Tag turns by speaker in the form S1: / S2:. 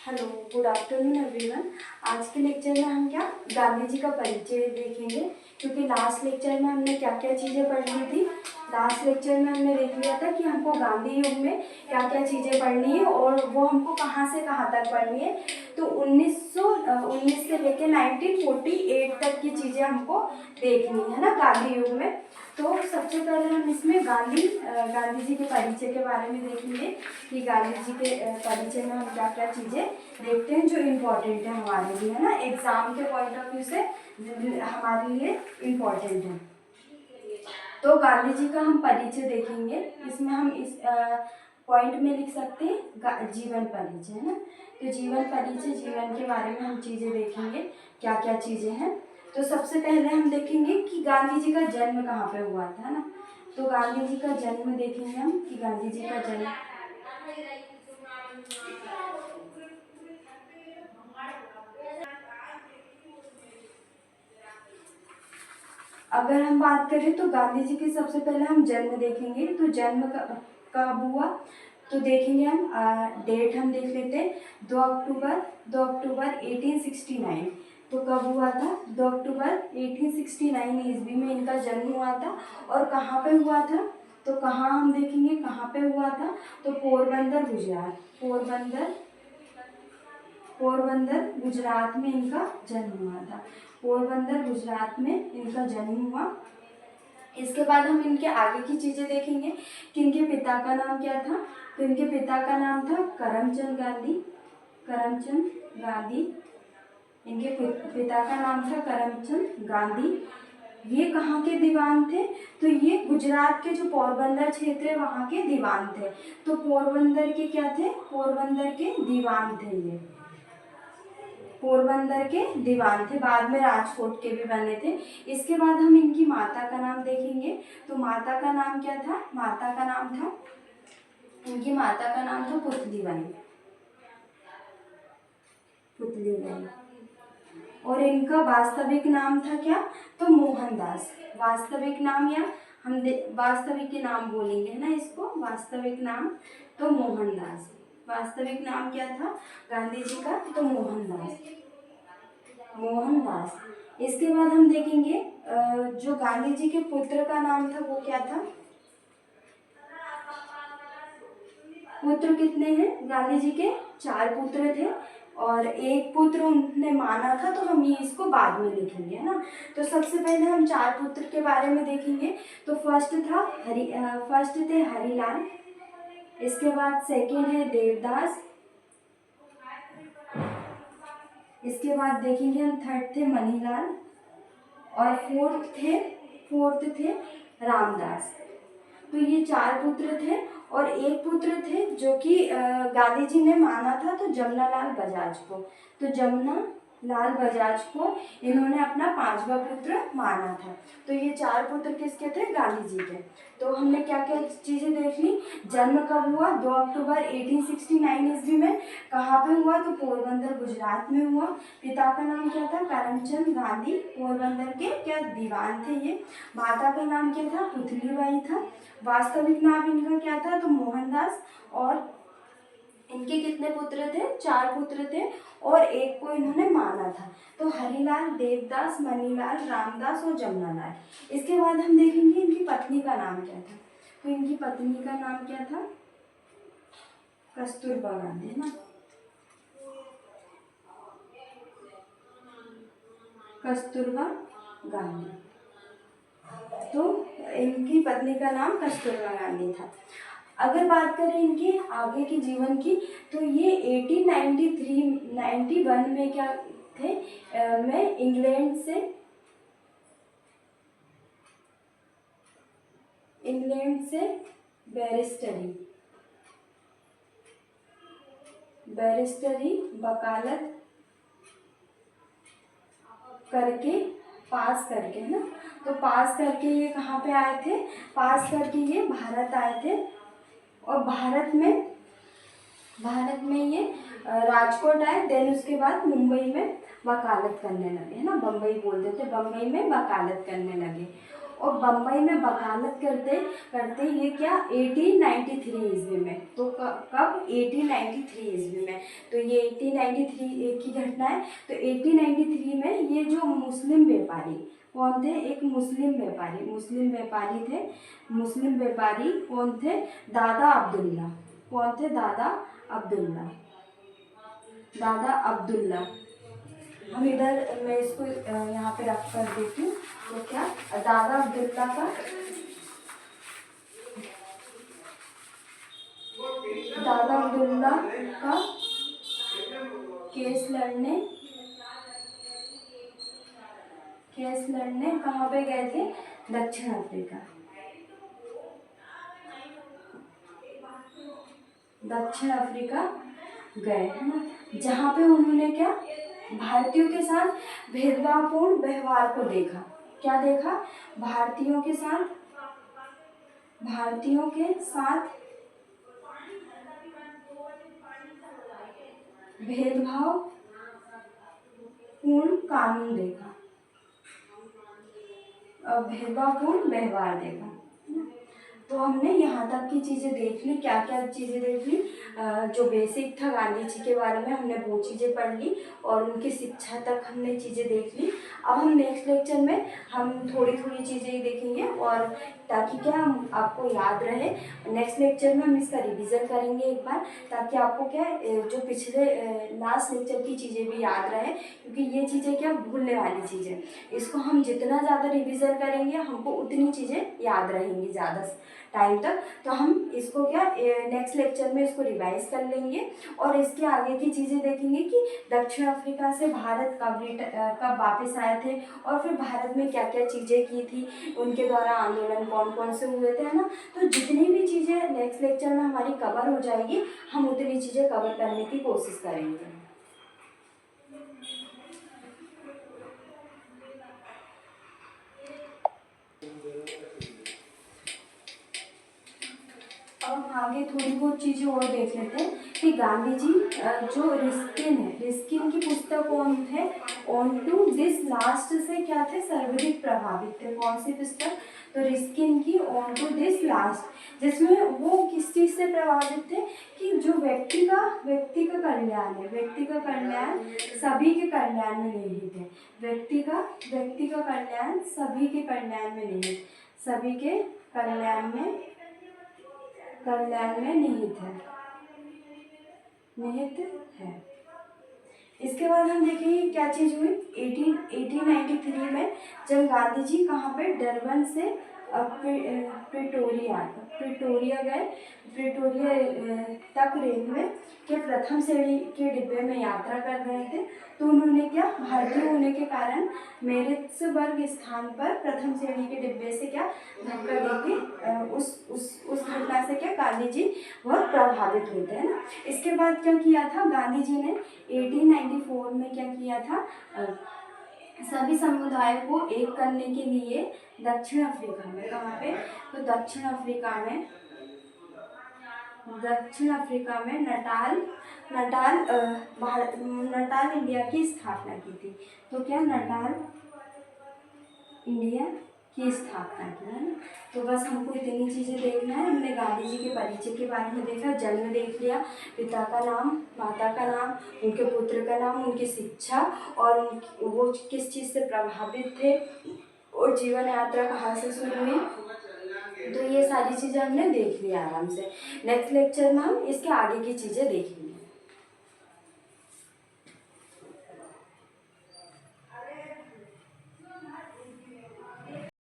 S1: Hello, good afternoon everyone. आज के lecture में हम गांधी जी का परिचय देखेंगे, क्योंकि लास्ट लेक्चर में हमने क्या क्या चीज़ें पढ़ ली थी। लास्ट लेक्चर में हमने देख लिया था कि हमको गांधी युग में क्या क्या चीज़ें पढ़नी है और वो हमको कहाँ से कहाँ तक पढ़नी है। तो 1919 से लेकर 1948 तक की चीज़ें हमको देखनी है ना गांधी युग में। तो सबसे पहले हम इसमें गांधी जी के परिचय के बारे में देखेंगे कि गांधी जी के परिचय में हम क्या क्या चीज़ें देखते हैं जो इम्पोर्टेंट है हमारे लिए, है ना। एग्जाम के पॉइंट ऑफ व्यू से हमारे लिए इम्पोर्टेंट है। तो गांधी जी का हम परिचय देखेंगे। इसमें हम इस पॉइंट में लिख सकते हैं जीवन परिचय, है ना। तो जीवन परिचय, जीवन के बारे में हम चीज़ें देखेंगे क्या क्या चीज़ें हैं। तो सबसे पहले हम देखेंगे कि गांधी जी का जन्म कहाँ पे हुआ था, है ना। तो गांधी जी का जन्म देखेंगे हम कि गांधी जी का जन्म अगर हम बात करें तो गांधी जी की सबसे पहले हम जन्म देखेंगे। तो जन्म कब हुआ तो देखेंगे हम, डेट हम देख लेते हैं। 2 अक्टूबर 1869। तो कब हुआ था? 2 अक्टूबर 1869 ईस्वी में इनका जन्म हुआ था। और कहाँ पे हुआ था? तो कहाँ हम देखेंगे कहाँ पे हुआ था। तो पोरबंदर गुजरात, पोरबंदर गुजरात में इनका जन्म हुआ था। पोरबंदर गुजरात में इनका जन्म हुआ। इसके बाद हम इनके आगे की चीज़ें देखेंगे कि इनके पिता का नाम क्या था। तो इनके पिता का नाम था करमचंद गांधी। इनके पिता का नाम था करमचंद गांधी। ये कहाँ के दीवान थे? तो ये गुजरात के जो पोरबंदर क्षेत्र है वहाँ के दीवान थे। तो पोरबंदर के क्या थे? पोरबंदर के दीवान थे। ये पोरबंदर के दीवान थे, बाद में राजकोट के भी बने थे। इसके बाद हम इनकी माता का नाम देखेंगे। तो माता का नाम क्या था? इनकी माता का नाम था पुतलीबाई। और इनका वास्तविक नाम था क्या? तो मोहनदास। वास्तविक नाम, या हम वास्तविक के नाम बोलेंगे, है ना इसको, वास्तविक नाम। तो मोहनदास। वास्तविक नाम क्या था गांधी जी का? तो मोहनदास। इसके बाद हम देखेंगे जो गांधी जी के पुत्र का नाम था वो क्या था। पुत्र कितने हैं गांधी जी के? 4 पुत्र थे और एक पुत्र उन्होंने माना था, तो हम ये इसको बाद में लिखेंगे, है ना। तो सबसे पहले हम 4 पुत्र के बारे में देखेंगे। तो फर्स्ट थे हरिलाल। इसके बाद सेकेंड है देवदास। इसके बाद देखेंगे हम थर्ड थे मनीलाल। और फोर्थ थे रामदास। तो ये 4 पुत्र थे और एक पुत्र थे जो कि गांधी जी ने माना था, तो जमनालाल बजाज को। तो जमनालाल बजाज को इन्होंने अपना 5वां पुत्र माना था। तो ये 4 पुत्र किसके थे? गांधी जी के। तो हमने क्या क्या चीज़ें देख ली। जन्म कब हुआ? 2 अक्टूबर 1869 ईस्वी में। कहाँ पे हुआ? तो पोरबंदर गुजरात में हुआ। पिता का नाम क्या था? करमचंद गांधी। पोरबंदर के क्या दीवान थे ये। माता का नाम क्या था? पुतलीबाई था। वास्तविक नाम इनका क्या था? तो मोहनदास। और इनके कितने पुत्र थे? 4 पुत्र थे और एक को इन्होंने माना था। तो हरिलाल, देवदास, मनीलाल, रामदास और जमनालाल। इसके बाद हम देखेंगे इनकी पत्नी का नाम क्या था। तो इनकी पत्नी का नाम क्या था? कस्तूरबा गांधी, है ना। कस्तूरबा गांधी। तो इनकी पत्नी का नाम कस्तूरबा गांधी था। अगर बात करें इनके आगे के जीवन की, तो ये 1891 में क्या थे? में इंग्लैंड से बैरिस्टरी वकालत करके पास करके, है ना। तो पास करके ये कहाँ पे आए थे? पास करके ये भारत आए थे। और भारत में ये राजकोट आए। देन उसके बाद मुंबई में वकालत करने लगे, है ना। बम्बई बोलते थे, बम्बई में वकालत करने लगे। और बम्बई में वकालत करते करते ये क्या 1893 ईस्वी में, तो कब 1893 ईस्वी में, तो ये 1893 की घटना है। तो 1893 में ये जो मुस्लिम व्यापारी कौन थे, एक मुस्लिम व्यापारी थे। मुस्लिम व्यापारी कौन थे, दादा अब्दुल्ला। कौन थे, दादा अब्दुल्ला। हम इधर मैं इसको यहाँ पे रख कर देती हूँ। तो क्या दादा अब्दुल्ला का केस लड़ने कहाँ पे गए थे, दक्षिण अफ्रीका गए, है ना, जहाँ पे उन्होंने क्या भारतीयों के साथ भेदभावपूर्ण व्यवहार को देखा। क्या देखा, भारतीयों के साथ भेदभावपूर्ण कानून देखा, भेदभावपूर्ण व्यवहार देखा। तो हमने यहाँ तक की चीज़ें देख ली। क्या क्या चीज़ें देख ली, जो बेसिक था गांधी जी के बारे में हमने वो चीज़ें पढ़ ली और उनकी शिक्षा तक हमने चीज़ें देख ली। अब हम नेक्स्ट लेक्चर में हम थोड़ी थोड़ी चीज़ें ही देखेंगे, और ताकि क्या हम आपको याद रहे। नेक्स्ट लेक्चर में हम इसका रिवीजन करेंगे एक बार, ताकि आपको क्या जो पिछले लास्ट लेक्चर की चीज़ें भी याद रहे, क्योंकि ये चीज़ें क्या भूलने वाली चीज़ें। इसको हम जितना ज़्यादा रिवीजन करेंगे हमको उतनी चीज़ें याद रहेंगी ज़्यादा टाइम तक। तो हम इसको क्या नेक्स्ट लेक्चर में इसको रिवाइज कर लेंगे और इसके आगे की चीज़ें देखेंगे कि दक्षिण अफ्रीका से भारत कब वापस आए थे, और फिर भारत में क्या क्या चीज़ें की थी, उनके द्वारा आंदोलन कौन कौन से हुए थे, है ना। तो जितनी भी चीज़ें नेक्स्ट लेक्चर में हमारी कवर हो जाएगी, हम उतनी चीज़ें कवर करने की कोशिश करेंगे। अब हम आगे थोड़ी बहुत चीज़ें और देख लेते हैं कि गांधी जी जो रिस्किन की पुस्तक कौन थे, ऑन टू दिस लास्ट से क्या थे, सर्वाधिक प्रभावित थे। कौन सी पुस्तक, तो रिस्किन की ऑन टू दिस लास्ट, जिसमें वो किस चीज़ से प्रभावित थे कि जो व्यक्ति का कल्याण है, व्यक्ति का कल्याण सभी के कल्याण में निहित है। व्यक्ति का कल्याण सभी के कल्याण में निहित, सभी के कल्याण में निहित है। इसके बाद हम देखेंगे क्या चीज़ हुई 1893 में, जब गांधी जी कहाँ पे, डरबन से प्रिटोरिया गए। प्रिटोरिया तक रेलवे के प्रथम श्रेणी के डिब्बे में यात्रा कर रहे थे। तो उन्होंने क्या, भारतीय होने के कारण मेरिट्सबर्ग स्थान पर प्रथम श्रेणी के डिब्बे से क्या धक्का देके उस घटना से क्या गांधी जी बहुत प्रभावित होते हैं ना। इसके बाद क्या किया था गांधी जी ने 1894 में, क्या किया था, सभी समुदायों को एक करने के लिए दक्षिण अफ्रीका में, कहाँ पे, तो दक्षिण अफ्रीका में नटाल इंडिया की स्थापना की थी। तो क्या नटाल इंडिया की स्थापना की, है ना। तो बस हमको इतनी चीज़ें देखना है। हमने गांधी जी के परिचय के बारे में देखा, जन्म देख लिया, पिता का नाम, माता का नाम, उनके पुत्र का नाम, उनकी शिक्षा और वो किस चीज़ से प्रभावित थे और जीवन यात्रा कहाँ से शुरू हुई। तो ये सारी चीज़ें हमने देख लिया आराम से। नेक्स्ट लेक्चर में हम इसके आगे की चीज़ें देखेंगे।